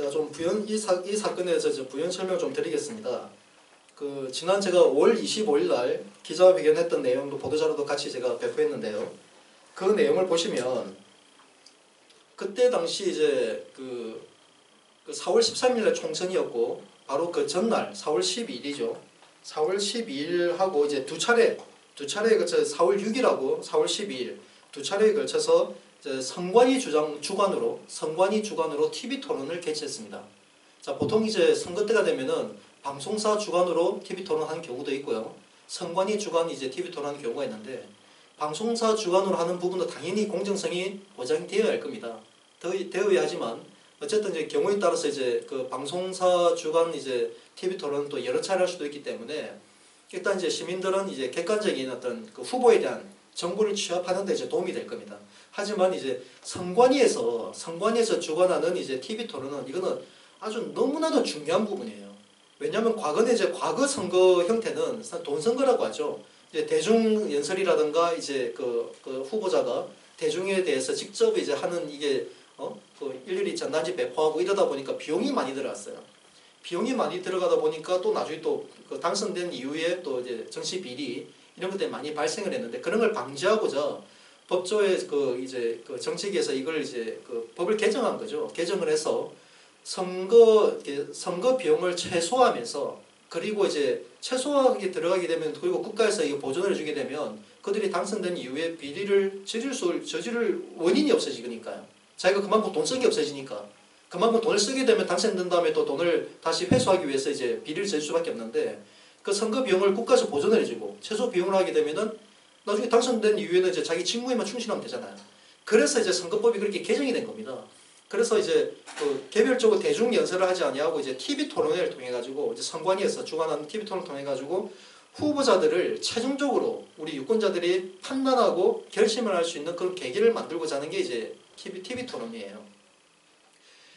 제가 좀 이 사건에 대해서 부연 설명을 좀 드리겠습니다. 지난 제가 5월 25일 날 기자회견했던 내용도 보도자료도 같이 제가 배포했는데요. 그 내용을 보시면 그때 당시 이제 4월 13일 날 총선이었고 바로 그 전날 4월 12일이죠. 4월 12일하고 이제 두 차례에 걸쳐 4월 6일하고 4월 12일 두 차례에 걸쳐서 이제 선관위 주관으로 TV 토론을 개최했습니다. 자, 보통 이제 선거 때가 되면은 방송사 주관으로 TV 토론하는 경우도 있고요. 선관위 주관이 이제 TV 토론하는 경우가 있는데 방송사 주관으로 하는 부분도 당연히 공정성이 보장되어야 할 겁니다. 되어야 하지만 어쨌든 이제 경우에 따라서 이제 그 방송사 주관 이제 TV 토론은 또 여러 차례 할 수도 있기 때문에 일단 이제 시민들은 이제 객관적인 어떤 그 후보에 대한 정보를 취합하는 데 이제 도움이 될 겁니다. 하지만 이제 선관위에서 주관하는 이제 TV 토론은 이거는 아주 너무나도 중요한 부분이에요. 왜냐하면 과거에 이제 과거 선거 형태는 돈 선거라고 하죠. 이제 대중 연설이라든가 이제 그 후보자가 대중에 대해서 직접 이제 하는 이게 일일이 전단지 배포하고 이러다 보니까 비용이 많이 들어갔어요. 비용이 많이 들어가다 보니까 또 나중에 또 당선된 이후에 또 이제 정치 비리 이런 것들이 많이 발생을 했는데 그런 걸 방지하고자 법조에 이제 정치계에서 이걸 이제 법을 개정한 거죠. 개정을 해서 선거 비용을 최소화하면서 그리고 이제 최소화하게 들어가게 되면 그리고 국가에서 이거 보존을 해주게 되면 그들이 당선된 이후에 비리를 저지를 원인이 없어지니까요. 자기가 그만큼 돈 쓰기 없어지니까 그만큼 돈을 쓰게 되면 당선된 다음에 또 돈을 다시 회수하기 위해서 이제 비리를 저질 수밖에 없는데 그 선거 비용을 국가에서 보존을 해주고 최소 비용을 하게 되면은 나중에 당선된 이후에는 이제 자기 직무에만 충실하면 되잖아요. 그래서 이제 선거법이 그렇게 개정이 된 겁니다. 그래서 이제 개별적으로 대중 연설을 하지 아니하고 이제 TV 토론회를 통해 가지고 이제 선관위에서 주관하는 TV 토론을 통해 가지고 후보자들을 최종적으로 우리 유권자들이 판단하고 결심을 할 수 있는 그런 계기를 만들고자 하는 게 이제 TV 토론이에요.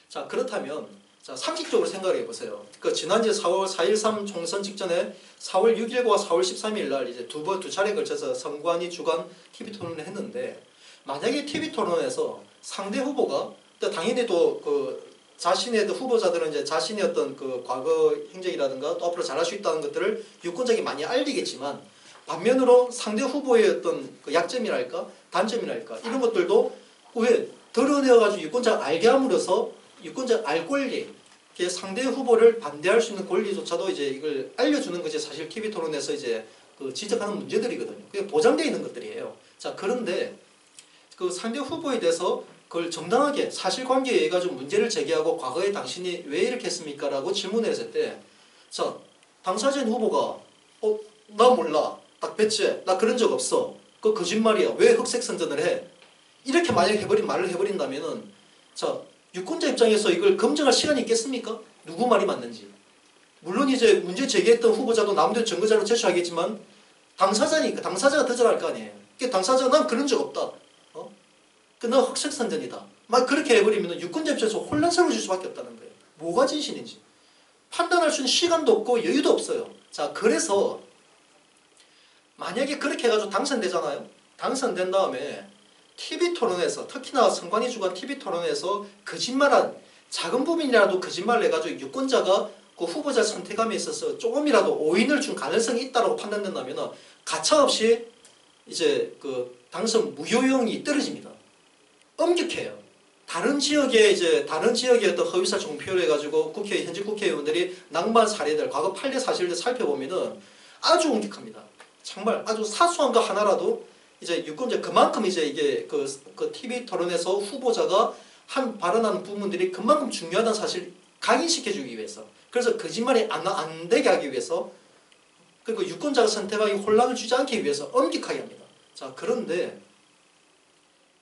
자, 그렇다면 자, 상식적으로 생각을 해보세요. 지난주 4월 4.13 총선 직전에 4월 6일과 4월 13일 날 이제 두 차례에 걸쳐서 선관위 주관 TV 토론을 했는데 만약에 TV 토론에서 상대 후보가 당연히 또 자신의 후보자들은 이제 자신의 어떤 과거 행적이라든가 또 앞으로 잘할 수 있다는 것들을 유권자에게 많이 알리겠지만 반면으로 상대 후보의 어떤 약점이랄까 단점이랄까 이런 것들도 왜 드러내어가지고 유권자가 알게 함으로써 유권자가 알 권리, 상대 후보를 반대할 수 있는 권리조차도 이제 이걸 알려주는 것이 사실 TV 토론에서 이제 지적하는 문제들이거든요. 그게 보장되어 있는 것들이에요. 자, 그런데 상대 후보에 대해서 그걸 정당하게 사실관계에 의해 가지고 문제를 제기하고 과거에 당신이 왜 이렇게 했습니까? 라고 질문을 했을 때 자, 당사자인 후보가 나 몰라. 딱 배치해. 나 그런 적 없어. 그거 거짓말이야. 왜 흑색 선전을 해? 이렇게 만약 말을 해버린다면은 자, 유권자 입장에서 이걸 검증할 시간이 있겠습니까? 누구 말이 맞는지. 물론 이제 문제 제기했던 후보자도 나름대로 증거자료 제출하겠지만 당사자니까 당사자가 더 잘할 거 아니에요. 그러니까 당사자가 난 그런 적 없다. 너 흑색 선전이다. 막 그렇게 해버리면 유권자 입장에서 혼란스러워질 수밖에 없다는 거예요. 뭐가 진실인지. 판단할 수 있는 시간도 없고 여유도 없어요. 자, 그래서 만약에 그렇게 해가지고 당선되잖아요. 당선된 다음에 TV 토론에서 특히나 선관위 주관 TV 토론에서 거짓말한 작은 부분이라도 거짓말을 해가지고 유권자가 그 후보자 선택함에 있어서 조금이라도 오인을 준 가능성이 있다고 판단된다면 가차없이 이제 당선 무효용이 떨어집니다. 엄격해요. 다른 지역의 어떤 허위사 정표를 해가지고 현직 국회의원들이 낭만 사례들, 과거 판례 사실들 살펴보면은 아주 엄격합니다. 정말 아주 사소한 거 하나라도 이제 유권자 그만큼 이제 이게 TV 토론에서 후보자가 발언하는 부분들이 그만큼 중요하다는 사실 각인시켜주기 위해서 그래서 거짓말이 안 되게 하기 위해서 그리고 유권자가 선택하기 혼란을 주지 않기 위해서 엄격하게 합니다. 자, 그런데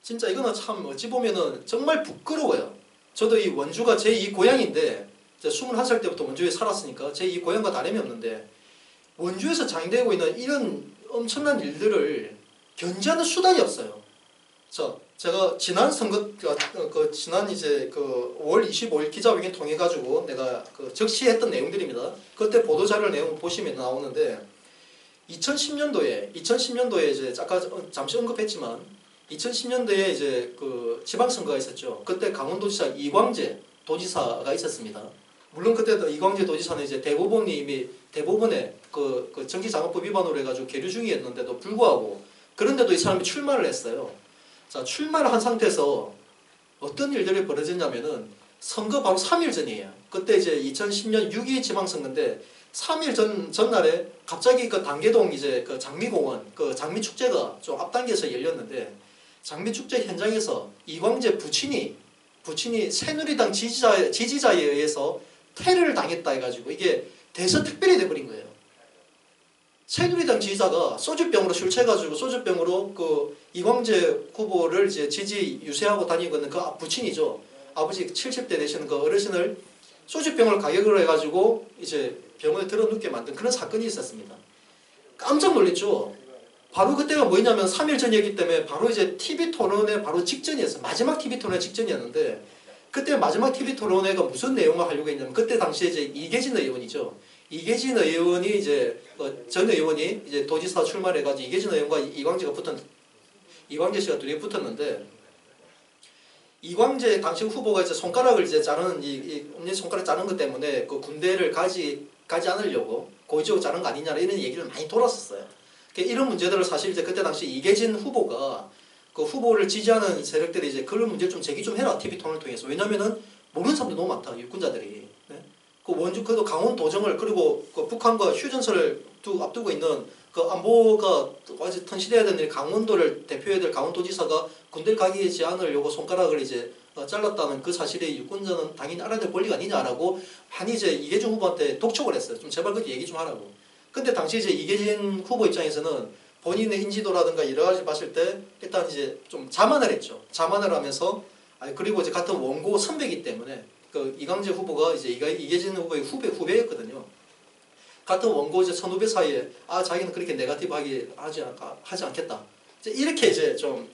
진짜 이거는 참 어찌 보면은 정말 부끄러워요. 저도 이 원주가 제2 고향인데 21살 때부터 원주에 살았으니까 제2 고향과 다름이 없는데 원주에서 장애되고 있는 이런 엄청난 일들을 견제하는 수단이 없어요. 자, 제가 지난 선거 지난 이제 5월 25일 기자회견 통해 가지고 내가 적시했던 내용들입니다. 그때 보도자료 내용 보시면 나오는데 2010년도에 이제 아까 잠시 언급했지만 2010년도에 이제 지방선거가 있었죠. 그때 강원도지사 이광재 도지사가 있었습니다. 물론 그때도 이광재 도지사는 이제 대법원이 이미 대법원에 그 정치자금법 위반으로 해가지고 계류 중이었는데도 불구하고 그런데도 이 사람이 출마를 했어요. 자, 출마를 한 상태에서 어떤 일들이 벌어졌냐면은 선거 바로 3일 전이에요. 그때 이제 2010년 6.2 지방선거인데 3일 전날에 갑자기 그 단계동 이제 그 장미공원 그 장미축제가 좀 앞당겨서 열렸는데 장미축제 현장에서 이광재 부친이 새누리당 지지자에 의해서 테러를 당했다 해가지고 이게 대서특별히 돼버린 거예요. 새누리당 지지자가 소주병으로 술 취해가지고 소주병으로 그 이광재 후보를 이제 유세하고 다니고 있는 그 부친이죠. 아버지 70대 되시는 그 어르신을 소주병을 가격으로 해가지고 이제 병원에 들어눕게 만든 그런 사건이 있었습니다. 깜짝 놀랐죠. 바로 그때가 뭐냐면 3일 전이었기 때문에 바로 이제 TV 토론회 바로 직전이었어요. 마지막 TV 토론회 직전이었는데 그때 마지막 TV 토론회가 무슨 내용을 하려고 했냐면 그때 당시에 이제 이계진 의원이죠. 이계진 의원이 이제 전 의원이 이제 도지사 출마를 해가지고 이계진 의원과 이광재 씨가 둘이 붙었는데 이광재 당시 후보가 이제 손가락을 이제 자르는 이 엄지 손가락 자른 것 때문에 그 군대를 가지 않으려고 고의적으로 자른 거 아니냐 이런 얘기를 많이 돌았었어요. 그러니까 이런 문제들을 사실 이제 그때 당시 이계진 후보가 그 후보를 지지하는 세력들이 이제 그런 문제를 좀 제기 좀 해라 TV 토론을 통해서. 왜냐면은 모르는 사람들이 너무 많다 유권자들이. 네? 그 그래도 강원 도정을 그리고 그 북한과 휴전선을 앞두고 있는 그 안보가 아주 튼실해야 되는 강원도를 대표해야 될 강원도지사가 군대를 가지 않으려고 손가락을 이제 잘랐다는 그 사실에 유권자는 당연히 알아야 될 권리가 아니냐라고 많이 이제 이계진 후보한테 독촉을 했어요. 좀 제발 그렇게 얘기 좀 하라고. 근데 당시 이제 이계진 후보 입장에서는 본인의 인지도라든가 여러 가지 봤을 때 일단 이제 좀 자만을 했죠. 자만을 하면서 그리고 이제 같은 원고 선배이기 때문에 그 이광재 후보가 이제 이계진 후보의 후배였거든요. 같은 원고 이제 선후배 사이에 자기는 그렇게 네거티브하게 하지 않겠다. 이제 이렇게 이제 좀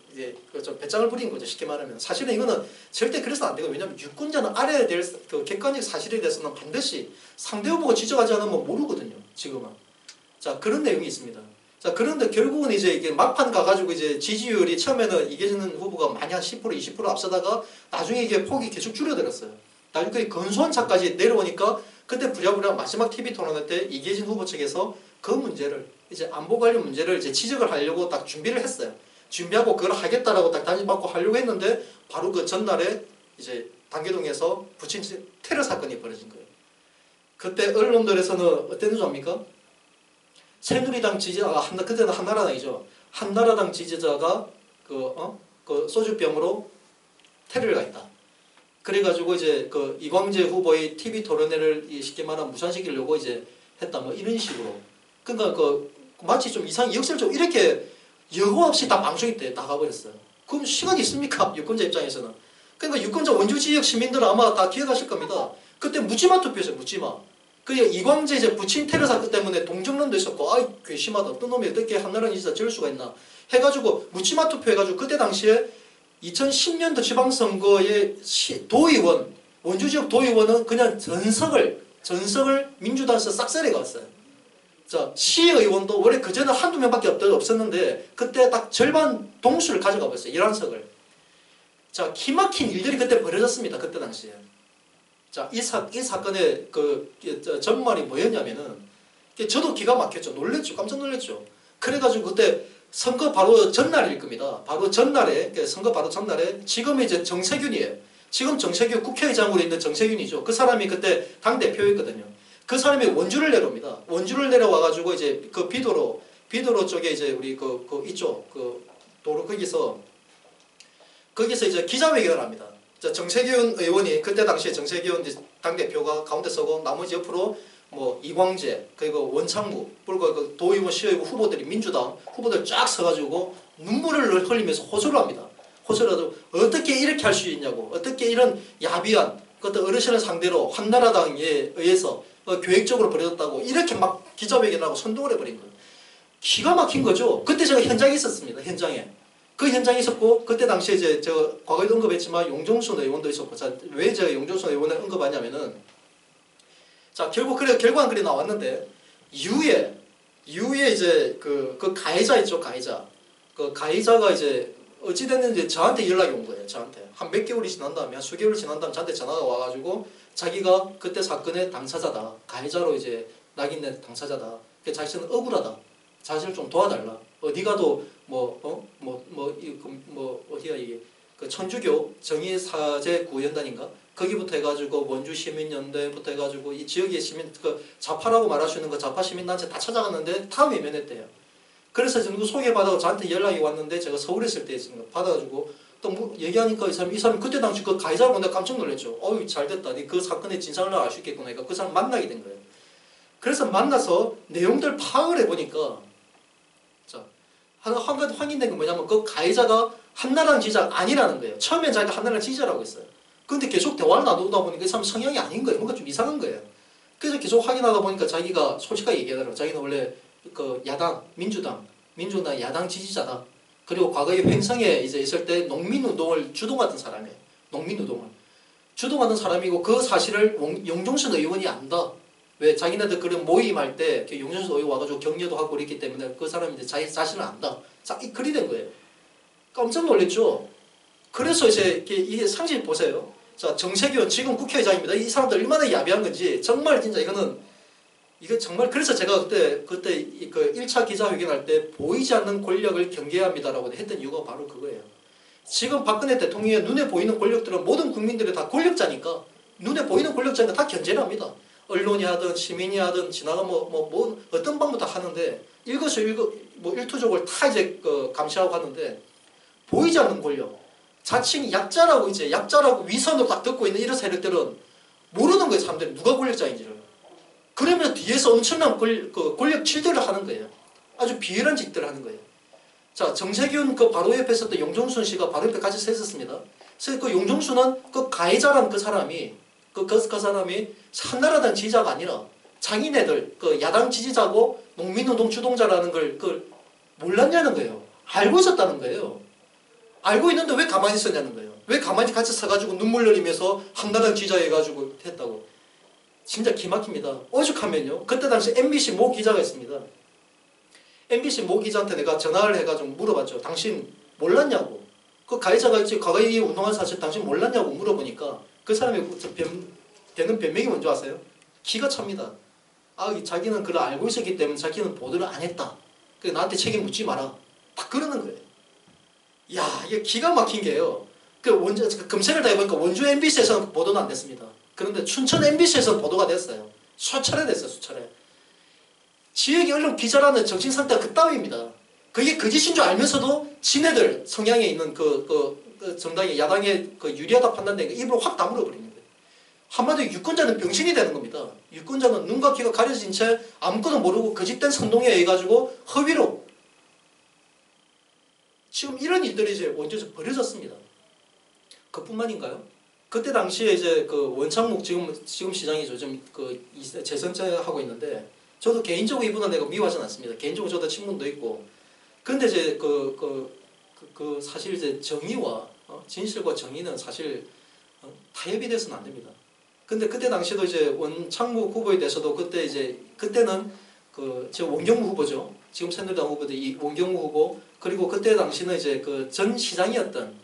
배짱을 부린 거죠. 쉽게 말하면 사실은 이거는 절대 그래서 안 되고 왜냐하면 유권자는 알아야 될 그 객관적 사실에 대해서는 반드시 상대 후보가 지적하지 않으면 모르거든요. 지금은. 자 그런 내용이 있습니다. 자 그런데 결국은 이제 이게 막판 가가지고 이제 지지율이 처음에는 이계진 후보가 많이 한 10% 20% 앞서다가 나중에 이게 폭이 계속 줄어들었어요. 나중에 근소한 차까지 내려오니까 그때 부랴부랴 마지막 TV 토론회 때 이계진 후보 측에서 그 문제를 이제 안보 관련 문제를 이제 지적을 하려고 딱 준비를 했어요. 준비하고 그걸 하겠다라고 딱 단임받고 하려고 했는데 바로 그 전날에 이제 단계동에서 부친 테러 사건이 벌어진 거예요. 그때 언론들에서는 어땠는 줄 압니까? 새누리당 지지자가 그때는 한나라당이죠. 한나라당 지지자가 그 소주병으로 테러를 가했다. 그래가지고 이제 그 이광재 후보의 TV 토론회를 쉽게 말하면 무산시키려고 이제 했다. 뭐 이런 식으로. 그러니까 그 마치 좀 역설적으로 이렇게 여과 없이 다 방송이 때 나가버렸어요. 그럼 시간이 있습니까? 유권자 입장에서는. 그러니까 유권자 원주 지역 시민들은 아마 다 기억하실 겁니다. 그때 묻지마 투표했어요. 묻지마. 그 이광재 이제 부친 테러 사건 때문에 동정론도 있었고 괘씸하다. 어떤 놈이 어떻게 한나라당 지지자 저럴 수가 있나 해가지고 묻지마 투표해가지고 그때 당시에 2010년도 지방선거의 도의원 원주지역 도의원은 그냥 전석을 민주당에서 싹쓸이 갔어요. 자 시의원도 원래 그전에 한두 명밖에 없었는데 그때 딱 절반 동수를 가져가 버렸어요. 11석을. 자 기막힌 일들이 그때 벌어졌습니다. 그때 당시에. 자, 이 사건의 전말이 뭐였냐면은 저도 기가 막혔죠. 놀랬죠. 깜짝 놀랐죠. 그래가지고 그때 선거 바로 전날일 겁니다. 바로 전날에 선거 바로 전날에 지금 이제 정세균이에요. 지금 정세균 국회의장으로 있는 정세균이죠. 그 사람이 그때 당 대표였거든요. 그 사람이 원주를 내려옵니다. 원주를 내려와가지고 이제 그 비도로 쪽에 이제 우리 이쪽 도로 거기서 이제 기자회견을 합니다. 정세균 의원이 그때 당시에 정세균 당대표가 가운데 서고 나머지 옆으로 뭐 이광재 그리고 원창무 그리고 그 도의원 시의원 후보들이 민주당 후보들 쫙 서가지고 눈물을 흘리면서 호소를 합니다. 호소를 하고 어떻게 이렇게 할 수 있냐고 어떻게 이런 야비한 어떤 어르신을 상대로 한나라당에 의해서 계획적으로 벌어졌다고 이렇게 막 기자회견하고 선동을 해버린 거예요. 기가 막힌 거죠. 그때 제가 현장에 있었습니다. 현장에. 그 현장에 있었고 그때 당시에 이제 제가 과거에도 언급했지만 용종순 의원도 있었고 자, 왜 제가 용종순 의원을 언급하냐면은 자 결국 결과는 그리 나왔는데 이후에 이제 그 가해자 있죠. 가해자. 그 가해자가 이제 어찌됐는지 저한테 연락이 온 거예요. 저한테 한 몇 개월이 지난 다음에 한 수개월 지난 다음에 저한테 전화가 와가지고 자기가 그때 사건의 당사자다, 가해자로 이제 낙인된 당사자다. 자신은 억울하다. 자신을 좀 도와달라. 어디 가도 어디야 이게 그 천주교 정의사제 구연단인가 거기부터 해가지고 원주 시민연대부터 해가지고 이 지역의 시민 그 좌파라고 말할 수 있는 그 좌파 시민단체 다 찾아갔는데 다 외면했대요. 그래서 누구 소개받아서 저한테 연락이 왔는데 제가 서울에 있을 때 받아가지고 또 얘기하니까 이 사람이 그때 당시 그 가해자를 보는데 깜짝 놀랐죠. 어유 잘됐다. 그 사건의 진상을 알 수 있겠구나. 그러니까 그 사람 만나게 된 거예요. 그래서 만나서 내용들 파악을 해보니까 자, 한 가지 확인된 건 뭐냐면 그 가해자가 한나라당 지지자가 아니라는 거예요. 처음엔 자기가 한나라당 지지자라고 했어요. 그런데 계속 대화를 나누다 보니까 이 사람 성향이 아닌 거예요. 뭔가 좀 이상한 거예요. 그래서 계속 확인하다 보니까 자기가 솔직하게 얘기하더라고요. 자기는 원래 그 야당, 민주당 야당 지지자다. 그리고 과거에 횡성에 이제 있을 때 농민운동을 주동하던 사람이에요. 농민운동을 주동하던 사람이고 그 사실을 용종순 의원이 안다. 왜 자기네들 그런 모임할 때 용종순 의원 와가지고 격려도 하고 그랬기 때문에 그 사람이 이제 자기 자신을 안다. 자, 이 글이 된 거예요. 깜짝 놀랐죠. 그래서 이제 이게 상식 보세요. 자, 정세균 지금 국회의장입니다. 이 사람들 얼마나 야비한 건지 정말 진짜 이거 정말 그래서 제가 그때 그 1차 기자회견할 때 보이지 않는 권력을 경계해야 합니다라고 했던 이유가 바로 그거예요. 지금 박근혜 대통령의 눈에 보이는 권력들은 모든 국민들이 다 권력자니까 눈에 보이는 권력자니까 다 견제를 합니다. 언론이 하든 시민이 하든 지나가 어떤 방법 다 하는데 일거수일투족을 다 이제 감시하고 하는데 보이지 않는 권력 자칭 약자라고 위선으로 딱 듣고 있는 이런 세력들은 모르는 거예요. 사람들이 누가 권력자인지를. 그러면 뒤에서 엄청난 권력 질들을 하는 거예요. 아주 비열한 짓들을 하는 거예요. 자, 정세균 그 바로 옆에 있었던 용종순 씨가 바로 옆에 같이 서 있었습니다. 그래서 그 용종순은 그 가해자라는 그 사람이 그 사람이 한나라당 지지자가 아니라 자기네들 그 야당 지지자고 농민운동 주동자라는 걸 몰랐냐는 거예요. 알고 있었다는 거예요. 알고 있는데 왜 가만히 있었냐는 거예요. 왜 가만히 같이 서가지고 눈물 흘리면서 한나라당 지지자 해가지고 했다고. 진짜 기막힙니다. 오죽하면요. 그때 당시 MBC 모 기자가 있습니다. MBC 모 기자한테 내가 전화를 해가지고 물어봤죠. 당신 몰랐냐고. 그 가해자가 과거에 운동한 사실 당신 몰랐냐고 물어보니까 그 사람이 되는 변명이 뭔지 아세요? 기가 찹니다. 자기는 그걸 알고 있었기 때문에 자기는 보도를 안 했다. 그래서 나한테 책임 묻지 마라. 딱 그러는 거예요. 야, 이게 기가 막힌 게요. 검색을 다 해보니까 원주 MBC에서는 보도는 안 됐습니다. 그런데 춘천 MBC에서 보도가 됐어요. 수차례 됐어요. 수차례. 지역의 언론 기자라는 정신 상태가 그따위입니다. 그게 거짓인 줄 알면서도 지네들 성향에 있는 정당의 야당에 유리하다 판단된 입으로 확 다물어 버리는 거예요. 한마디로 유권자는 병신이 되는 겁니다. 유권자는 눈과 귀가 가려진 채 아무것도 모르고 거짓된 선동에 의해 가지고 허위로 지금 이런 일들이 이제 원주에서 벌어졌습니다. 그뿐만인가요? 그때 당시에 이제 원창목 지금 시장이죠. 지금 재선하고 있는데 저도 개인적으로 이분은 내가 미워하진 않습니다. 개인적으로 저도 친분도 있고. 근데 이제 사실 이제 정의와 진실과 정의는 사실 타협이 돼서는 안 됩니다. 근데 그때 당시에도 이제 원창목 후보에 대해서도 그때는 제 원경우 후보죠. 지금 새누리당 후보도 이 원경우 후보 그리고 그때 당시는 이제 전 시장이었던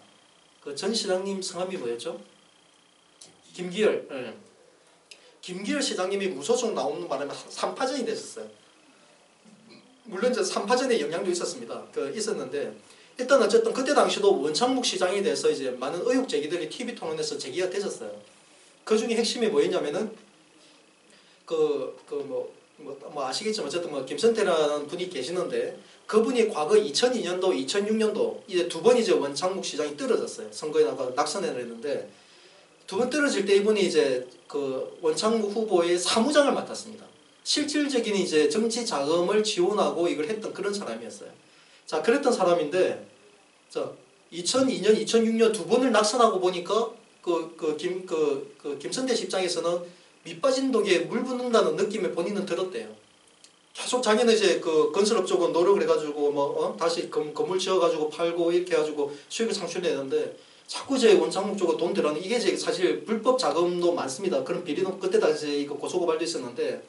전 시장님 성함이 뭐였죠? 김기열. 네. 김기열 시장님이 무소속 나오는 바람에 3파전이 됐었어요. 물론 이제 3파전의 영향도 있었습니다. 있었는데 일단 어쨌든 그때 당시도 원창목 시장에 대해서 이제 많은 의혹 제기들이 TV 토론에서 제기가 됐었어요. 그 중에 핵심이 뭐였냐면은 아시겠지만 어쨌든 김선태라는 분이 계시는데 그분이 과거 2002년도, 2006년도 이제 두 번 이제 원창목 시장이 떨어졌어요. 선거에 나가 낙선을 했는데 두 번 떨어질 때 이분이 이제 원창목 후보의 사무장을 맡았습니다. 실질적인 이제 정치 자금을 지원하고 이걸 했던 그런 사람이었어요. 자, 그랬던 사람인데, 자, 2002년, 2006년 두 번을 낙선하고 보니까 김선태 입장에서는 밑빠진 독에 물 붓는다는 느낌을 본인은 들었대요. 계속 자기는 이제 건설업 쪽으로 노력을 해가지고 다시 건물 지어가지고 팔고 이렇게 해가지고 수익을 창출해내는데 자꾸 이제 원창목 쪽으로 돈 들어가는 이게 이제 사실 불법 자금도 많습니다. 그런 비리도 그때 당시에 이거 고소고발도 있었는데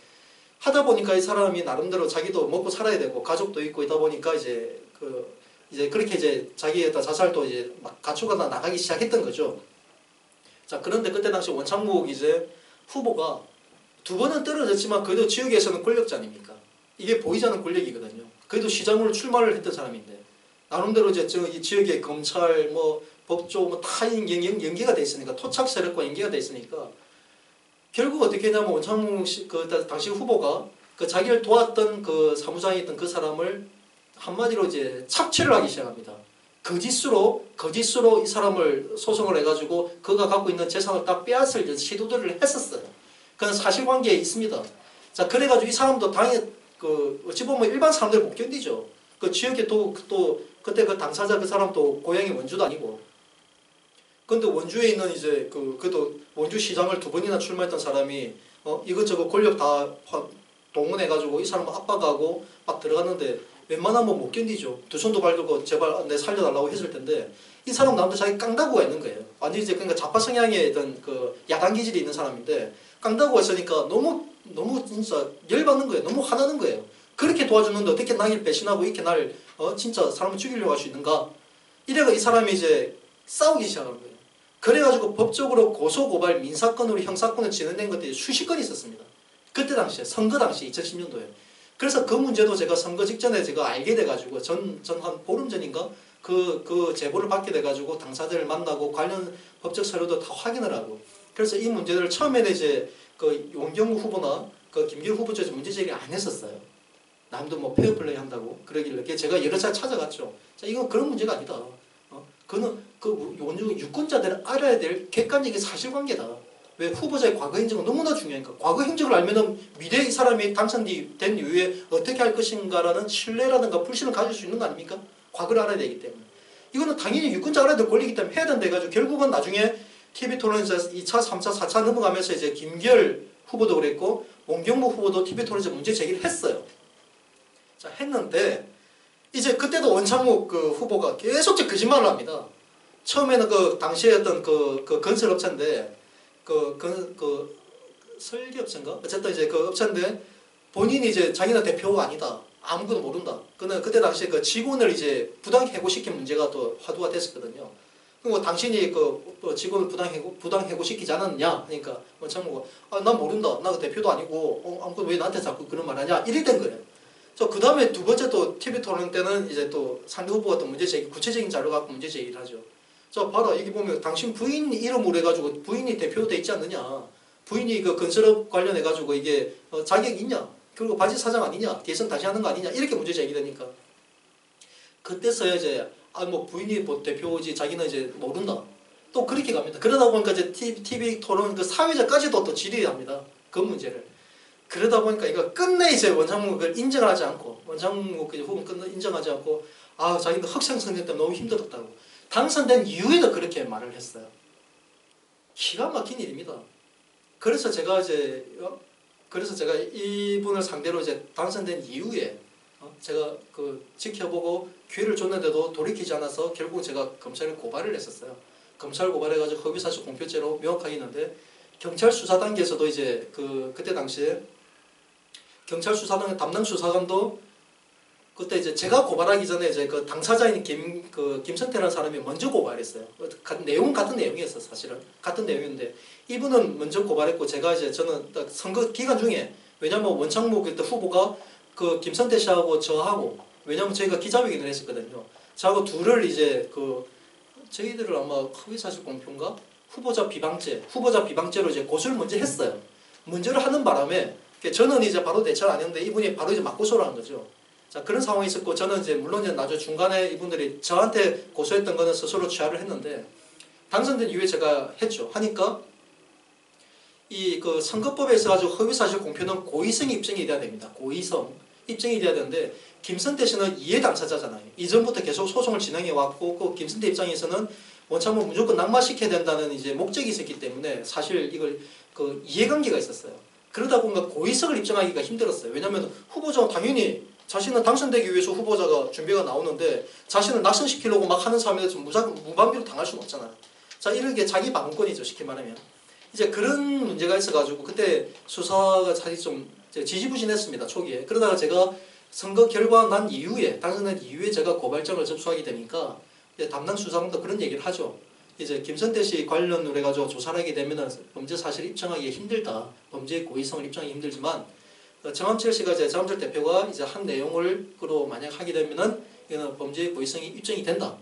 하다 보니까 이 사람이 나름대로 자기도 먹고 살아야 되고 가족도 있고 이다 보니까 이제 이제 그렇게 이제 자기의 자살도 이제 막 갖추거나 나가기 시작했던 거죠. 자, 그런데 그때 당시 원창목 이제 후보가 두 번은 떨어졌지만 그래도 지역에서는 권력자 아닙니까? 이게 보이지 않는 권력이거든요. 그래도 시장으로 출마를 했던 사람인데 나름대로 이제 이 지역의 검찰 뭐 법조 뭐 다 연계가 돼 있으니까 토착 세력과 연계가 돼 있으니까 결국 어떻게 했냐면 원창목 그 당시 후보가 그 자기를 도왔던 그 사무장에 있던 그 사람을 한마디로 이제 착취를 하기 시작합니다. 거짓으로 이 사람을 소송을 해가지고 그가 갖고 있는 재산을 다 빼앗을 시도들을 했었어요. 그건 사실관계에 있습니다. 자, 그래가지고 이 사람도 당연히 그 어찌 보면 일반 사람들 못 견디죠. 그 지역에 또 그때 그 당사자 그 사람도 고향이 원주도 아니고. 근데 원주에 있는 이제 그래도 원주 시장을 두 번이나 출마했던 사람이 이것저것 권력 다 동원해가지고 이 사람을 압박하고 막 들어갔는데 웬만하면 못 견디죠. 두 손도 발들고 제발 내 살려달라고 했을 텐데 이 사람 나한테 자기 깡다구가 있는 거예요. 완전히 이제 그러니까 좌파 성향의 어떤 그 야당 기질이 있는 사람인데 깡다구가 있으니까 너무 진짜 열받는 거예요. 너무 화나는 거예요. 그렇게 도와주는데 어떻게 나를 배신하고 이렇게 날 진짜 사람을 죽이려고 할 수 있는가? 이래가 이 사람이 이제 싸우기 시작한 거예요. 그래가지고 법적으로 고소고발 민사건으로 형사건을 진행된 것들이 수십 건 있었습니다. 그때 당시에 선거 당시 2010년도에. 그래서 그 문제도 제가 선거 직전에 제가 알게 돼가지고 전 한 보름 전인가 그 제보를 받게 돼가지고 당사자를 만나고 관련 법적 서류도 다 확인을 하고 그래서 이 문제를 처음에는 이제 그 용경우 후보나 그 김기현 후보 쪽에서 문제 제기를 안 했었어요. 남도 뭐 페어플레이 한다고 그러길래 제가 여러 차례 찾아갔죠. 자, 이건 그런 문제가 아니다. 그는 그 유권자들은 알아야 될 객관적인 사실관계다. 왜 후보자의 과거 행적은 너무나 중요하니까. 과거 행적을 알면은 미래의 사람이 당선된 이후에 어떻게 할 것인가라는 신뢰라든가 불신을 가질 수 있는 거 아닙니까? 과거를 알아야 되기 때문에. 이거는 당연히 유권자 알아야 될 권리이기 때문에 해야 된다 해가지고 결국은 나중에 TV토론에서 2차, 3차, 4차 넘어가면서 이제 김기열 후보도 그랬고 원경무 후보도 TV토론에서 문제 제기를 했어요. 자, 했는데 이제 그때도 원창목 그 후보가 계속 거짓말을 합니다. 처음에는 그 당시에 어떤 그 건설업체인데 그 설계업체인가? 어쨌든 이제 그 업체인데 본인이 이제 자기는 대표가 아니다. 아무것도 모른다. 그때 당시에 그 직원을 이제 부당 해고시킨 문제가 또 화두가 됐었거든요. 그리고 당신이 그 직원을 부당 해고시키지 않았냐? 그러니까 원창모가 난 모른다. 나 그 대표도 아니고 아무것도 왜 나한테 자꾸 그런 말 하냐? 이래 된 거예요. 그 다음에 두 번째 또 TV 토론 때는 이제 또 상대 후보가 또 문제 제기, 구체적인 자료 갖고 문제 제기를 하죠. 자, 봐라. 여기 보면 당신 부인 이름으로 해가지고 부인이 대표돼 있지 않느냐. 부인이 그 건설업 관련해가지고 이게 자격이 있냐. 그리고 바지 사장 아니냐. 대선 다시 하는 거 아니냐. 이렇게 문제 제기되니까. 그때서야 이제 뭐 부인이 뭐 대표지 자기는 이제 모른다. 또 그렇게 갑니다. 그러다 보니까 이제 TV 토론 그 사회자까지도 또 질의합니다. 그 문제를. 그러다 보니까 이거 끝내 이제 원창목을 인정하지 않고 원창목 후보는 끝내 인정하지 않고 자기는 흑생선전 때문에 너무 힘들었다고 당선된 이후에도 그렇게 말을 했어요. 기가 막힌 일입니다. 그래서 제가 이분을 상대로 이제 당선된 이후에 제가 그 지켜보고 기회를 줬는데도 돌이키지 않아서 결국 제가 검찰에 고발을 했었어요. 검찰 고발해가지고 허위사실 공표죄로 명확하게 있는데 경찰 수사 단계에서도 이제 그때 당시에 경찰 수사단 담당 수사관도 그때 이제 제가 고발하기 전에 이제 그 당사자인 김선태라는 사람이 먼저 고발했어요. 내용은 같은 내용이었어 사실은 같은 내용인데 이분은 먼저 고발했고 저는 딱 선거 기간 중에 왜냐면 원창목 후보가 그 김선태 씨하고 저하고 왜냐면 저희가 기자회견을 했었거든요. 저하고 둘을 이제 저희들을 아마 허위사실 공표인가 후보자 비방죄로 이제 고소를 먼저 했어요. 문제를 하는 바람에 저는 이제 바로 대처를 안 했는데 이분이 바로 이제 맞고소를 한 거죠. 자, 그런 상황이 있었고 저는 이제 물론 이제 나중에 중간에 이분들이 저한테 고소했던 거는 스스로 취하를 했는데 당선된 이후에 제가 했죠. 하니까 그 선거법에 있어가지고 허위사실 공표는 고의성이 입증이 돼야 됩니다. 고의성 입증이 돼야 되는데 김선태 씨는 이해 당사자잖아요. 이전부터 계속 소송을 진행해 왔고 그 김선태 입장에서는 원창목 무조건 낙마시켜야 된다는 이제 목적이 있었기 때문에 사실 이걸 이해관계가 있었어요. 그러다 보니까 고의성을 입증하기가 힘들었어요. 왜냐하면 후보자는 당연히 자신은 당선되기 위해서 후보자가 준비가 나오는데 자신을 낙선시키려고 막 하는 사람에 대해서 무방비로 당할 수는 없잖아요. 자, 이런 게 자기 방어권이죠. 쉽게 말하면. 이제 그런 문제가 있어가지고 그때 수사가 사실 좀 지지부진했습니다. 초기에. 그러다가 제가 선거 결과 난 이후에 당선된 이후에 제가 고발장을 접수하게 되니까 담당 수사관도 그런 얘기를 하죠. 이제 김선태 씨 관련으로 해가지고 조사를 하게 되면은 범죄 사실을 입증하기 힘들다. 범죄의 고의성을 입증하기 힘들지만 정함철 씨가 이제 정함철 대표가 이제 한 내용을 그로 만약 하게 되면은 이거는 범죄의 고의성이 입증이 된다.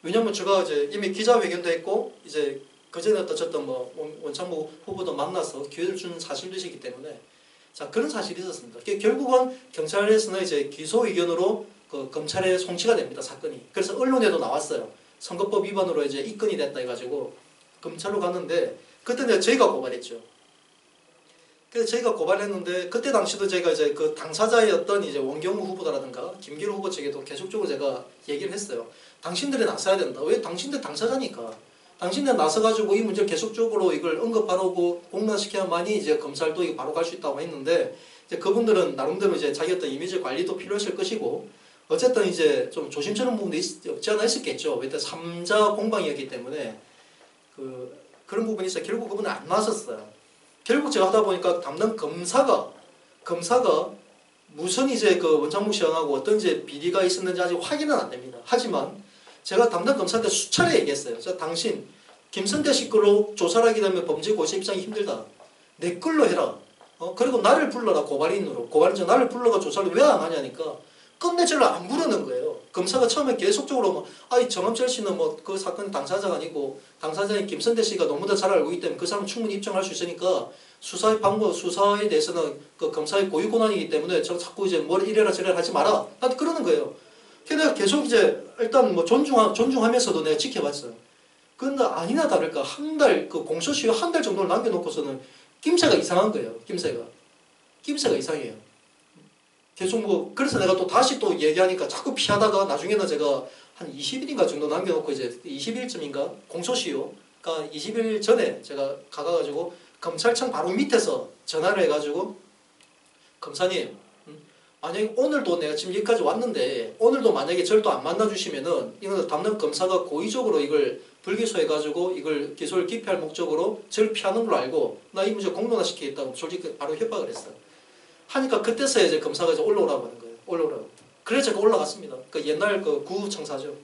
왜냐면 제가 이제 이미 기자회견도 했고 이제 그전에 어쨌든 뭐 원창모 후보도 만나서 기회를 준 사실이시기 때문에 자 그런 사실이 있었습니다. 결국은 경찰에서는 이제 기소 의견으로 그 검찰에 송치가 됩니다 사건이. 그래서 언론에도 나왔어요. 선거법 위반으로 이제 입건이 됐다 해가지고 검찰로 갔는데 그때 이제 저희가 고발했죠. 그래서 저희가 고발했는데 그때 당시도 제가 이제 그 당사자였던 이제 원경우 후보다라든가 김기로 후보 측에도 계속적으로 제가 얘기를 했어요. 당신들이 나서야 된다. 왜? 당신들 당사자니까. 당신들 나서가지고 이 문제를 계속적으로 이걸 언급하고 공론시켜야만이 이제 검찰도 이거 바로 갈 수 있다고 했는데 이제 그분들은 나름대로 이제 자기 어떤 이미지 관리도 필요했을 것이고 어쨌든 이제 좀 조심스러운 부분도 없지 않아 있었겠죠. 왜냐면 3자 공방이었기 때문에 그런 부분이 있어 결국 그분은 안 나섰어요. 결국 제가 하다 보니까 담당 검사가 무슨 이제 그 원창목 씨하고 어떤 이제 비리가 있었는지 아직 확인은 안 됩니다. 하지만 제가 담당 검사한테 수차례 얘기했어요. 당신 김선태 씨 걸로 조사를 하게 되면 범죄 고의성 입증이 힘들다. 내 걸로 해라. 그리고 나를 불러라 고발인으로. 고발인자 나를 불러가 조사를 왜 안 하냐니까 끝내 저를 안 부르는 거예요. 검사가 처음에 계속적으로 뭐 아이 정함철 씨는 뭐 그 사건 당사자가 아니고 당사자인 김선태 씨가 너무나 잘 알고 있기 때문에 그 사람은 충분히 입증할 수 있으니까 수사의 방법, 수사에 대해서는 그 검사의 고유 권한이기 때문에 저 자꾸 이제 뭘 이래라 저래라 하지 마라. 나한테 그러는 거예요. 그래서 내가 계속 이제 일단 뭐 존중하면서도 내가 지켜봤어요. 그런데 아니나 다를까 한 달 그 공소시효 한 달 정도를 남겨놓고서는 낌새가 이상한 거예요. 낌새가 이상해요. 계속 뭐 그래서 내가 또 다시 또 얘기하니까 자꾸 피하다가 나중에는 제가 한 20일인가 정도 남겨놓고 이제 20일쯤인가 공소시효 그러니까 20일 전에 제가 가가지고 검찰청 바로 밑에서 전화를 해가지고 검사님 만약에 오늘도 내가 지금 여기까지 왔는데 오늘도 만약에 저를 또 안 만나주시면은 이거는 담당 검사가 고의적으로 이걸 불기소해가지고 이걸 기소를 기피할 목적으로 저를 피하는 걸로 알고 나 이 문제 공론화시키겠다고 솔직히 바로 협박을 했어요. 하니까 그때서야 이제 검사가 이제 올라오라고 하는 거예요. 올라오라고. 그래서 제가 올라갔습니다. 그 옛날 그 구청사죠.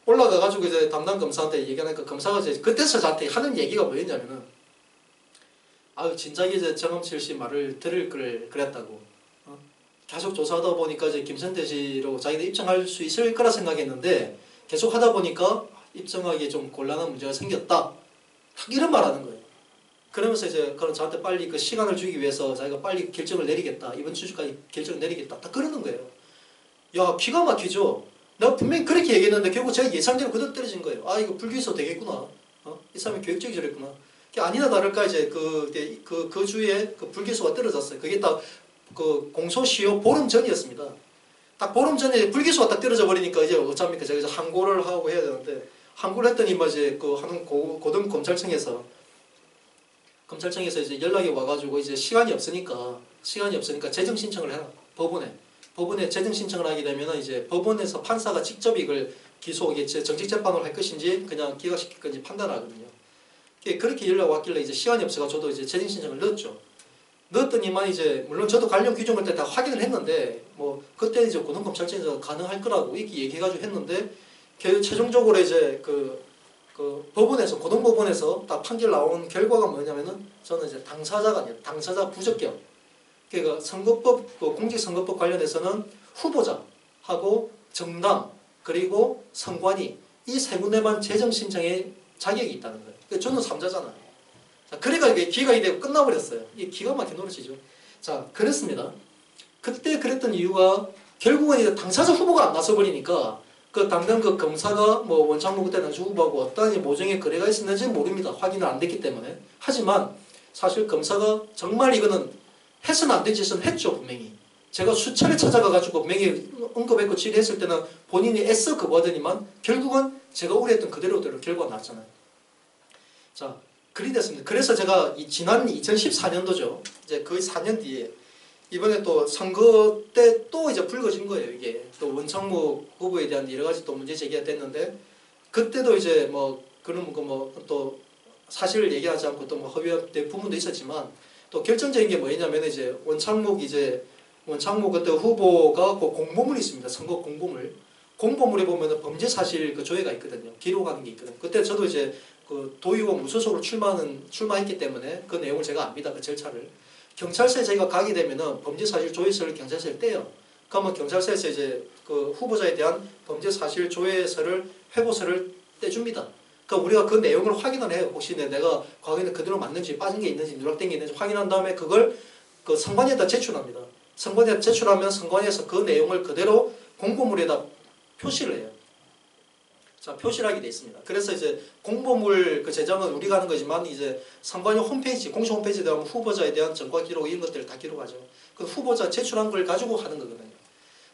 올라가가지고 이제 담당 검사한테 얘기하니까 검사가 이제 그때서 저한테 하는 얘기가 뭐였냐면은 아유 진작에 이제 정엄철 씨 말을 들을 걸 그랬다고. 계속 조사하다 보니까 이제 김선태 씨로 자기들 입증할 수 있을 거라 생각했는데 계속 하다 보니까 입증하기 좀 곤란한 문제가 생겼다. 딱 이런 말 하는 거예요. 그러면서 이제 그런 저한테 빨리 그 시간을 주기 위해서 자기가 빨리 결정을 내리겠다. 이번 주까지 결정을 내리겠다. 딱 그러는 거예요. 야 기가 막히죠. 내가 분명히 그렇게 얘기했는데 결국 제가 예상대로 그대로 떨어진 거예요. 아 이거 불기소 되겠구나. 이 사람이 교육적이 저랬구나. 아니나 다를까 이제 그 주에 그 불기소가 떨어졌어요. 그게 딱 그 공소시효 보름 전이었습니다. 딱 보름 전에 불기소가 딱 떨어져 버리니까 이제 어쩝니까? 제가 이제 항고를 하고 해야 되는데 항고를 했더니 뭐 이제 그 하는 고등 검찰청에서 이제 연락이 와가지고 이제 시간이 없으니까 재정 신청을 해라. 법원에 재정 신청을 하게 되면은 이제 법원에서 판사가 직접 이걸 정식 재판을 할 것인지 그냥 기각시킬 건지 판단하거든요. 그렇게 연락 왔길래 이제 시간이 없어서 저도 이제 재정 신청을 넣었죠. 넣었더니만 이제 물론 저도 관련 규정 그때 다 확인을 했는데 뭐 그때 이제 고등검찰청에서 가능할 거라고 이렇게 얘기해가지고 했는데 최종적으로 이제 그 법원에서 고등법원에서 딱 판결 나온 결과가 뭐냐면은 저는 이제 당사자가 아니라 당사자 부적격. 그러니까 선거법 공직선거법 관련해서는 후보자하고 정당 그리고 선관위 이 세 군데만 재정 신청에 자격이 있다는 거예요. 그러니까 저는 3자잖아요. 자, 그러니까 이게 기각이 되고 끝나버렸어요. 이게 기가 막힌 노릇이죠. 자, 그랬습니다. 그때 그랬던 이유가 결국은 이제 당사자 후보가 안 나서버리니까 그 당장 그 검사가 뭐 원창모 그때 당시 후보하고 어떤 모종의 거래가 있었는지 모릅니다. 확인을 안 됐기 때문에. 하지만 사실 검사가 정말 이거는 해서는 안 될 짓은 했죠. 분명히. 제가 수차례 찾아가가지고 분명히 언급했고 질의했을 때는 본인이 애써 거부하더니만 결국은 제가 우려했던 그대로대로 결과가 나왔잖아요. 자. 그리 됐습니다. 그래서 제가 지난 2014년도죠. 이제 거의 4년 뒤에 이번에 또 선거 때 또 이제 불거진 거예요. 이게 또 원창모 후보에 대한 여러 가지 또 문제 제기가 됐는데 그때도 이제 뭐 그런 거 뭐 또 사실을 얘기하지 않고 또 뭐 허위된 부분도 있었지만 또 결정적인 게 뭐냐면 이제 원창목 이제 원창무 그때 후보가 그 공보물이 있습니다. 선거 공보물. 공보물에 보면은 범죄 사실 그 조회가 있거든요. 기록하는 게 있거든요. 그때 저도 이제 그 도의원 무소속으로 출마했기 때문에 그 내용을 제가 압니다. 그 절차를. 경찰서에 저희가 가게 되면은 범죄 사실 조회서를 경찰서에 떼요. 그러면 경찰서에서 이제 그 후보자에 대한 범죄 사실 조회서를 회고서를 떼줍니다. 그러니까 우리가 그 내용을 확인을 해요. 혹시 내가 과거에는 그대로 맞는지 빠진 게 있는지 누락된 게 있는지 확인한 다음에 그걸 그 선관위에다 제출합니다. 선관위에 제출하면 선관위에서 그 내용을 그대로 공보물에다 표시를 해요. 자, 표시를 하게 돼 있습니다. 그래서 이제 공보물 그 제정은 우리가 하는 거지만 이제 선관위 홈페이지, 공식 홈페이지에 들어가면 후보자에 대한 전과 기록 이런 것들을 다 기록하죠. 그 후보자 제출한 걸 가지고 하는 거거든요.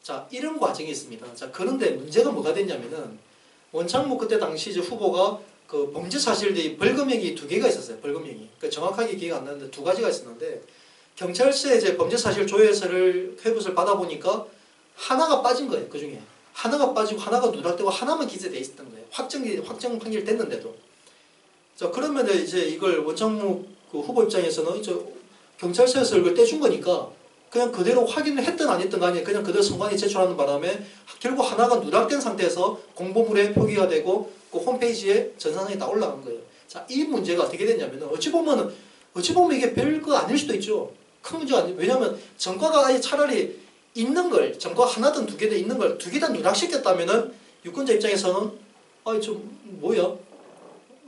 자, 이런 과정이 있습니다. 자, 그런데 문제가 뭐가 됐냐면은 원창무 그때 당시 이제 후보가 그 범죄 사실들이 벌금형이 2개가 있었어요. 벌금형이. 그 정확하게 기회가 안 나는데 2가지가 있었는데 경찰서에 이제 범죄 사실 조회서를 회부서를 받아보니까 하나가 빠진 거예요. 그 중에. 하나가 빠지고 하나가 누락되고 하나만 기재돼 있었던 거예요. 확정 판결 됐는데도. 자, 그러면 이제 이걸 원창무 그 후보 입장에서는 이제 경찰서에서 이걸 떼준 거니까 그냥 그대로 확인을 했든 안 했든 간에 그냥 그대로 선관위에 제출하는 바람에 결국 하나가 누락된 상태에서 공보물에 표기가 되고 그 홈페이지에 전산상에 다 올라간 거예요. 자, 이 문제가 어떻게 됐냐면 어찌 보면 이게 별거 아닐 수도 있죠. 큰 문제가 아니에요. 왜냐하면 전과가 아예 차라리 있는 걸, 전과 하나든 2개든 있는 걸 2개 다 누락시켰다면은 유권자 입장에서는 좀 뭐야?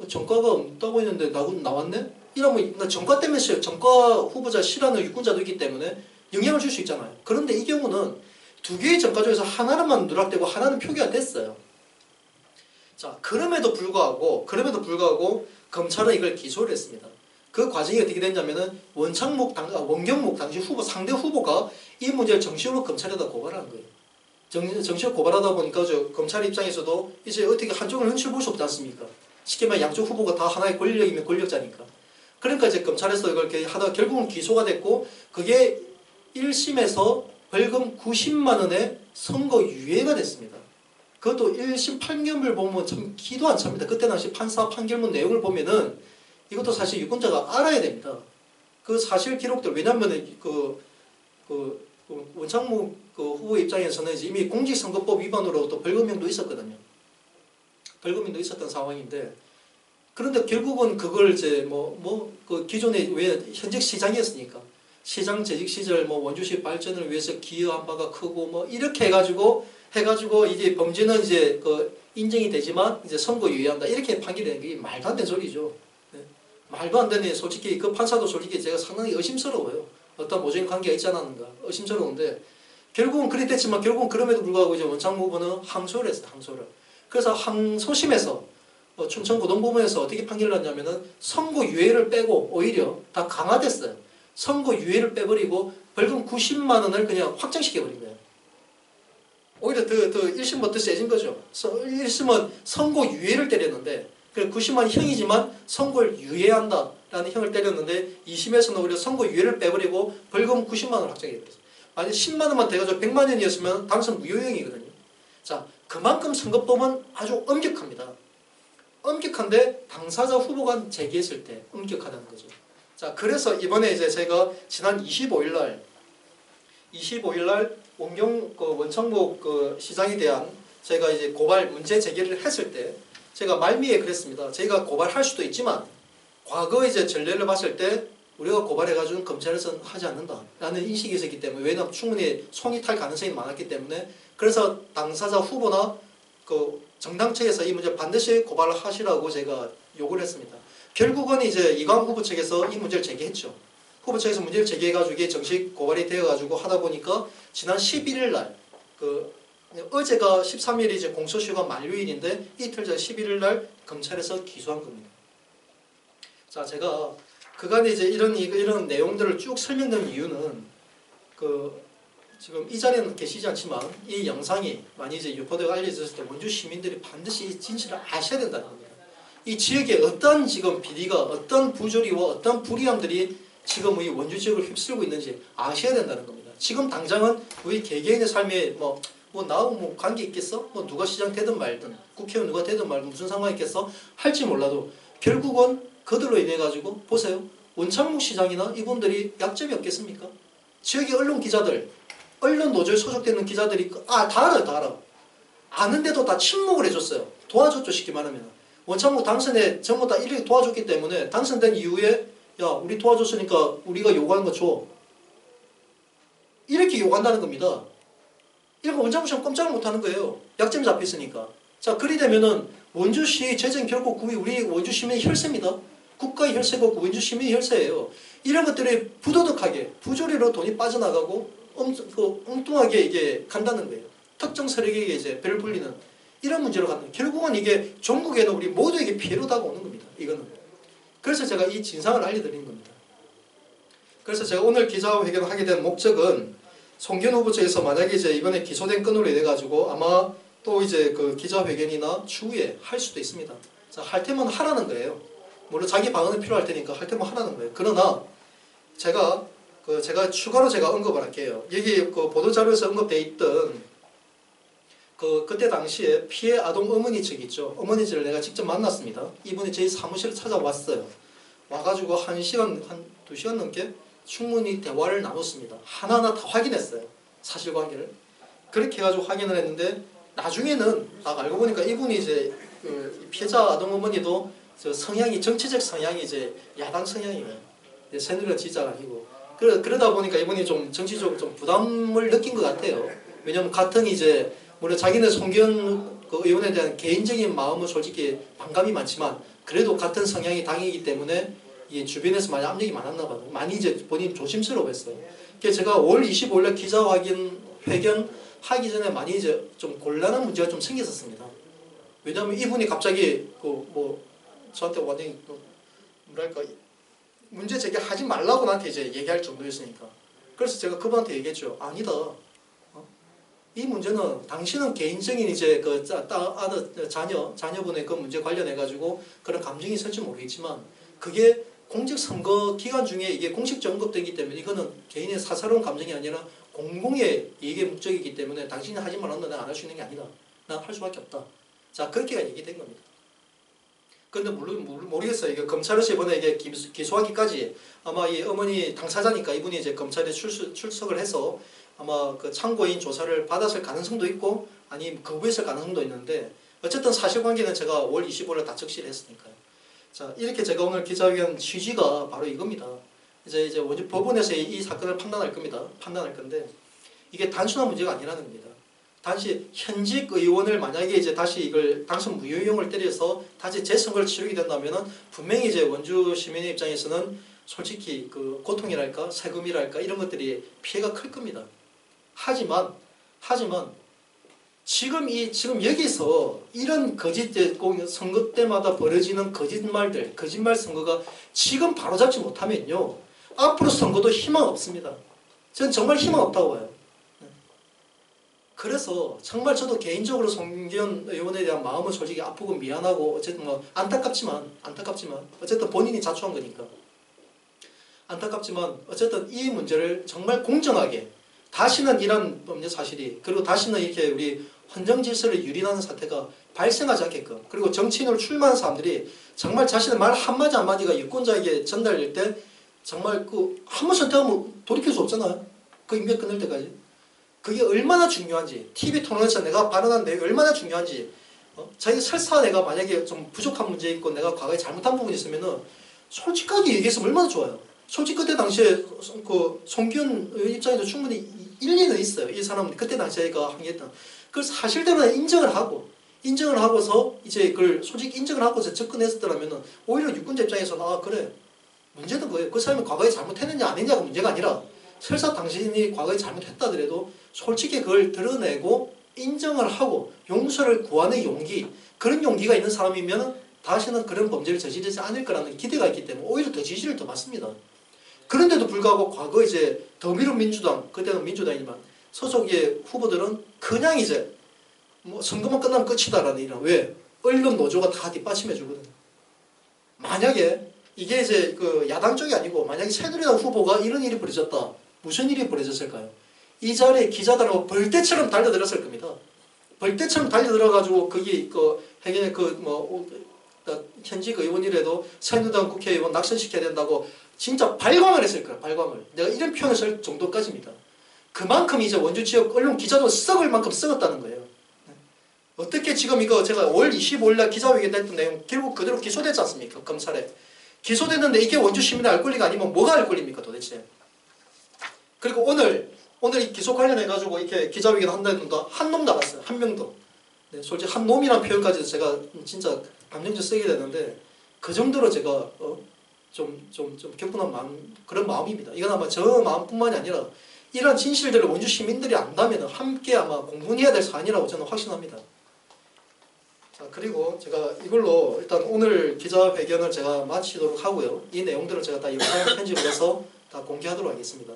전과가 없다고 했는데 나왔네? 이러면 전과 때문에 전과 후보자 싫어하는 유권자도 있기 때문에 영향을 줄 수 있잖아요. 그런데 이 경우는 2개의 전과 중에서 하나만 누락되고 하나는 표기가 됐어요. 자, 그럼에도 불구하고 검찰은 이걸 기소를 했습니다. 그 과정이 어떻게 됐냐면은 원경목 당시 후보 상대 후보가 이 문제를 정식으로 검찰에다 고발한 거예요. 정식으로 고발하다 보니까 검찰 입장에서도 이제 어떻게 한쪽을 눈치를 볼 수 없지 않습니까? 쉽게 말해 양쪽 후보가 다 하나의 권력이면 권력자니까. 그러니까 이제 검찰에서 이걸 이렇게 하다가 결국은 기소가 됐고 그게 1심에서 벌금 90만 원의 선고유예가 됐습니다. 그것도 1심 판결문을 보면 참 기도 안 찹니다. 그때 당시 판사 판결문 내용을 보면은 이것도 사실 유권자가 알아야 됩니다. 그 사실 기록들, 왜냐면은 원창무 후보 입장에서는 이미 공직선거법 위반으로 또 벌금형도 있었거든요. 벌금형도 있었던 상황인데, 그런데 결국은 그걸 이제 그 기존에 왜 현직 시장이었으니까 시장 재직 시절 원주시 발전을 위해서 기여한 바가 크고 이렇게 해가지고 이제 범죄는 이제 인정이 되지만 이제 선고유예한다 이렇게 판결되는 게 말도 안 되는 소리죠. 네. 말도 안 되는, 솔직히 그 판사도 솔직히 제가 상당히 의심스러워요. 어떤 모적인 관계가 있지 않았는가 의심스러운데 결국은 그리 됐지만 결국은 그럼에도 불구하고 이제 원창무 후보는 항소를 했어요. 항소를. 그래서 항소심에서 춘천고등법원에서 어떻게 판결을 했냐면은 선고유예를 빼고 오히려 다 강화됐어요. 선고유예를 빼버리고 벌금 90만 원을 그냥 확정시켜버린 거예요. 오히려 더 1심보다 세진 거죠. 1심은 선고유예를 때렸는데 90만 원 형이지만 선고를 유예한다라는 형을 때렸는데 2심에서는 오히려 선고유예를 빼버리고 벌금 90만 원을 확정해버렸어요. 만약 10만 원만 돼가지고 100만 원이었으면 당선 무효형이거든요. 자, 그만큼 선거법은 아주 엄격합니다. 엄격한데 당사자 후보가 제기했을 때 엄격하다는 거죠. 자, 그래서 이번에 이제 제가 지난 25일 날 원창목 시장에 대한 제가 이제 고발 문제 제기를 했을 때 제가 말미에 그랬습니다. 제가 고발할 수도 있지만 과거 이제 전례를 봤을 때 우리가 고발해가지고는 검찰에서는 하지 않는다라는 인식이 있었기 때문에, 왜냐하면 충분히 손이 탈 가능성이 많았기 때문에, 그래서 당사자 후보나 정당 측에서 이 문제 반드시 고발을 하시라고 제가 요구를 했습니다. 결국은 이제 이광 후보 측에서 이 문제를 제기했죠. 후보 측에서 문제를 제기해가지고 이게 정식 고발이 되어가지고 하다 보니까 지난 11일 날 어제가 13일이 이제 공소시효가 만료일인데 이틀 전 11일 날 검찰에서 기소한 겁니다. 자, 제가 그간에 이제 이런 내용들을 쭉 설명드린 이유는 지금 이 자리에는 계시지 않지만 이 영상이 많이 이제 유포되고 알려졌을 때 원주 시민들이 반드시 이 진실을 아셔야 된다는 겁니다. 이 지역에 어떤 지금 비리가, 어떤 부조리와 어떤 불이함들이 지금 이 원주 지역을 휩쓸고 있는지 아셔야 된다는 겁니다. 지금 당장은 우리 개개인의 삶에 나하고 관계 있겠어? 누가 시장 되든 말든 국회의원 누가 되든 말든 무슨 상관이 있겠어? 할지 몰라도 결국은 그들로 인해 가지고 보세요. 원창목 시장이나 이분들이 약점이 없겠습니까? 지역의 언론 기자들, 언론 노조에 소속되는 기자들이 다 알아요, 다 알아. 아는데도 다 침묵을 해줬어요. 도와줬죠, 쉽게 말하면. 원창목 당선에 전부 다 이렇게 도와줬기 때문에 당선된 이후에 야, 우리 도와줬으니까 우리가 요구하는 거 줘. 이렇게 요구한다는 겁니다. 이러면 원장부 시험 꼼짝을 못하는 거예요. 약점이 잡혀있으니까. 자, 그리 되면은 원주시 재정 결국 우리 원주 시민의 혈세입니다. 국가의 혈세고 원주 시민의 혈세예요. 이런 것들이 부도덕하게 부조리로 돈이 빠져나가고 엉뚱하게 이게 간다는 거예요. 특정 세력에게 이제 배를 불리는 이런 문제로 가는 거예요. 결국은 이게 전국에는 우리 모두에게 피해로 다가오는 겁니다. 이거는. 그래서 제가 이 진상을 알려드리는 겁니다. 그래서 제가 오늘 기자회견을 하게 된 목적은 송기현 후보 측에서 만약에 이제 이번에 기소된 건으로 인해 가지고 아마 또 이제 그 기자회견이나 추후에 할 수도 있습니다. 자, 할 테면 하라는 거예요. 물론 자기 방어는 필요할 테니까 할 테면 하라는 거예요. 그러나 제가 추가로 언급을 할게요. 여기 그 보도자료에서 언급되어 있던 그때 당시에 피해 아동 어머니 측 있죠. 어머니 측을 내가 직접 만났습니다. 이분이 저희 사무실에 찾아왔어요. 와가지고 1시간, 2시간 넘게 충분히 대화를 나눴습니다. 하나하나 다 확인했어요. 사실관계를. 그렇게 해가지고 확인을 했는데 나중에는 알고 보니까 이분이 이제 그 피해자 아동 어머니도 성향이 정치적 성향이 이제 야당 성향이에요. 새누리당 지지자가 아니고 그러다 보니까 이분이 좀 정치적으로 좀 부담을 느낀 것 같아요. 왜냐하면 같은 이제 물론 자기는 송기현 그 의원에 대한 개인적인 마음은 솔직히 반감이 많지만 그래도 같은 성향이 당이기 때문에 이 주변에서 많이 압력이 많았나 봐요. 많이 이제 본인 조심스러워했어요. 그래서 제가 5월 25일에 회견 하기 전에 많이 이제 좀 곤란한 문제가 좀 생겼었습니다. 왜냐하면 이분이 갑자기 저한테 완전히 뭐랄까 문제 제기하지 말라고 나한테 이제 얘기할 정도였으니까. 그래서 제가 그분한테 얘기했죠. 아니다. 이 문제는 당신은 개인적인 이제 자녀분의 그 문제 관련해 가지고 그런 감정이 있을지 모르겠지만 그게 공직선거 기간 중에 이게 공식적 언급되기 때문에 이거는 개인의 사사로운 감정이 아니라 공공의 이익의 목적이기 때문에 당신이 하지 말았는데 내가 안 할 수 있는 게 아니다. 난 할 수밖에 없다. 자, 그렇게 얘기된 겁니다. 그런데 물론 모르겠어요. 이게 검찰에서 이번에 이게 기소하기까지 아마 이 어머니 당사자니까 이분이 이제 검찰에 출석을 해서 아마 그 참고인 조사를 받았을 가능성도 있고 아니면 거부했을 가능성도 있는데 어쨌든 사실관계는 제가 5월 25일에 다 적시를 했으니까요. 자, 이렇게 제가 오늘 기자회견 취지가 바로 이겁니다. 이제 원주 법원에서 이 사건을 판단할 건데 이게 단순한 문제가 아니라는 겁니다. 단지 현직 의원을 만약에 이제 다시 이걸 당선 무효용을 때려서 다시 재선거를 치르게 된다면은 분명히 이제 원주 시민의 입장에서는 솔직히 그 고통이랄까 세금이랄까 이런 것들이 피해가 클 겁니다. 하지만 지금 여기서 이런 선거 때마다 벌어지는 거짓말 선거가 지금 바로잡지 못하면요 앞으로 선거도 희망 없습니다. 저는 정말 희망 없다고 봐요. 그래서 정말 저도 개인적으로 송기현 의원에 대한 마음은 솔직히 아프고 미안하고 어쨌든 안타깝지만 어쨌든 본인이 자초한 거니까 안타깝지만 어쨌든 이 문제를 정말 공정하게 다시는 이런 범죄 사실이 그리고 다시는 이렇게 우리 헌정 질서를 유린하는 사태가 발생하지 않게끔 그리고 정치인으로 출마하는 사람들이 정말 자신의 말 한마디 한마디가 유권자에게 전달될 때 정말 한 번 선택하면 돌이킬 수 없잖아요. 그 임기 끝날 때까지. 그게 얼마나 중요한지 TV 토론에서 내가 발언한 내용이 얼마나 중요한지 자기 설사 내가 만약에 좀 부족한 문제 있고 내가 과거에 잘못한 부분이 있으면은 솔직하게 얘기했으면 얼마나 좋아요. 솔직히 그때 당시에 그 송기현 입장에서 충분히 일리는 있어요. 이 사람은 그때 당시에가 항의했던 그 사실대로 인정을 하고서 이제 그걸 솔직히 인정을 하고서 접근했었더라면은 오히려 유권자 입장에서는 그래 문제는 그거예요. 그 사람이 과거에 잘못했느냐 안 했느냐가 문제가 아니라 설사 당신이 과거에 잘못했다더라도 솔직히 그걸 드러내고 인정을 하고 용서를 구하는 용기 그런 용기가 있는 사람이면 다시는 그런 범죄를 저지르지 않을 거라는 기대가 있기 때문에 오히려 더 지지를 더 받습니다. 그런데도 불구하고 과거 이제 더불어민주당 그때는 민주당이지만 소속의 후보들은 그냥 이제 선거만 끝나면 끝이다라는 이런 왜 언론 노조가 다 뒷받침해 주거든요. 만약에 이게 이제 그 야당 쪽이 아니고 만약에 새누리당 후보가 이런 일이 벌어졌다. 무슨 일이 벌어졌을까요? 이 자리에 기자들하고 벌떼처럼 달려들었을 겁니다. 벌떼처럼 달려들어가지고 거기 현직 의원이라도 새누리당 국회의원 낙선시켜야 된다고 진짜 발광을 했을 거예요. 발광을. 내가 이런 표현을 쓸 정도까지입니다. 그만큼 이제 원주 지역 언론 기자도 썩을 만큼 썩었다는 거예요. 어떻게 지금 이거 제가 5월 25일 날 기자회견 했던 내용 결국 그대로 기소되지 않습니까? 검찰에. 기소됐는데 이게 원주 시민의 알 권리가 아니면 뭐가 알 권리입니까 도대체? 그리고 오늘 이 기소 관련해가지고 이렇게 기자회견 한다는데 한 놈 나갔어요. 한 명도. 네, 솔직히 한 놈이란 표현까지 제가 진짜 감정적 쓰게 되는데 그 정도로 제가 좀 격분한 마음, 그런 마음입니다. 이건 아마 저 마음뿐만이 아니라 이런 진실들을 원주 시민들이 안다면 함께 아마 공분해야 될 사안이라고 저는 확신합니다. 자, 그리고 제가 이걸로 일단 오늘 기자회견을 제가 마치도록 하고요. 이 내용들을 제가 다 영상 편집을 해서 다 공개하도록 하겠습니다.